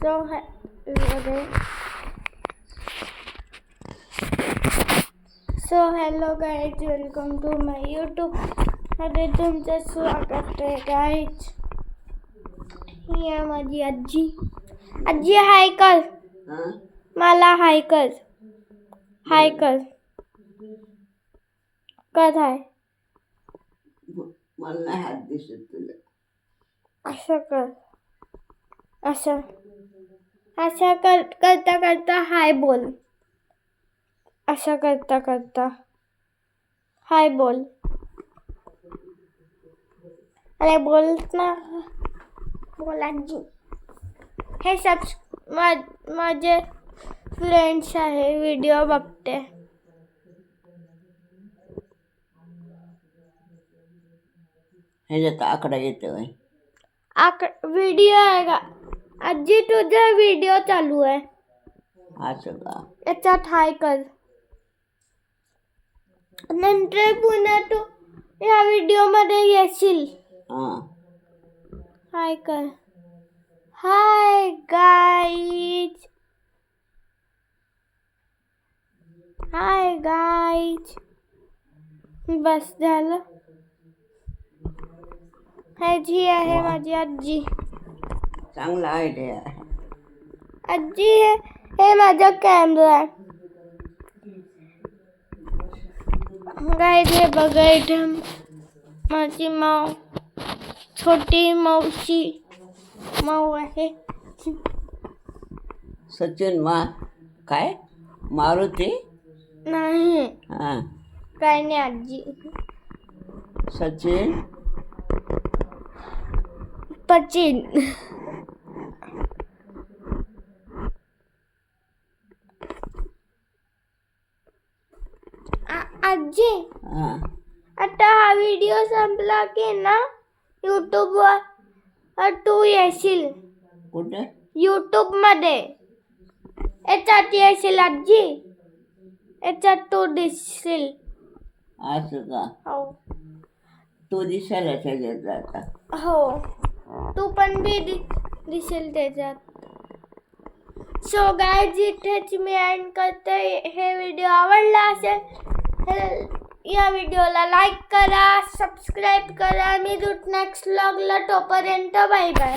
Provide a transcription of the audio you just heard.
So hello guys, welcome to my YouTube मध्ये तुमचं स्वागत आहे गाईज. ही आहे माझी आजी. आजी हाय कर, मला हाय कर, हाय कर, कर हाय. मला नाही हात दिसत तुला. असं कर, असं असं करता करता हाय बोल. असं करता करता हाय बोल. अरे बोल ना, बोल आजी. हे सब माझे फ्रेंड्स आहे, व्हिडिओ बघते. ह्याच्यात आकडा येतोय. व्हिडिओ आहे का आजी? तुझा व्हिडिओ चालू आहे. असं का? याच्यात हाय कर. नंतर पुन्हा तू या व्हिडिओ मध्ये येशील. हाय कर. Hi guys, hi guys. बस झालं. ह्याची आहे माझी आजी. चांगला आयडिया आहे. आजी हे माझा कॅमेरा आहे. गाईज हे बघा, इथे माझी माऊ, छोटी मावशी माऊ आहे. सचिन काय मारुती नाही, हां काय नाही आजी. सचिन पचिन. आजी हां आता हा व्हिडिओ संपला की ना यूट्यूबवर तू येशील. कुठे? यूट्यूब मध्ये याच्यात येशील आजी. याच्यात तू दिसशील. असं का? हो तू दिसायला त्याच्यात जाता. हो, तू पण बी दिसेल त्याच्यात. सो गाईज, इथेच मी एंड करते. हे व्हिडिओ आवडला असेल या व्हिडिओला लाईक करा, सबस्क्राईब करा. मी भेटू नेक्स्ट व्लॉगला. तोपर्यंत बाय बाय.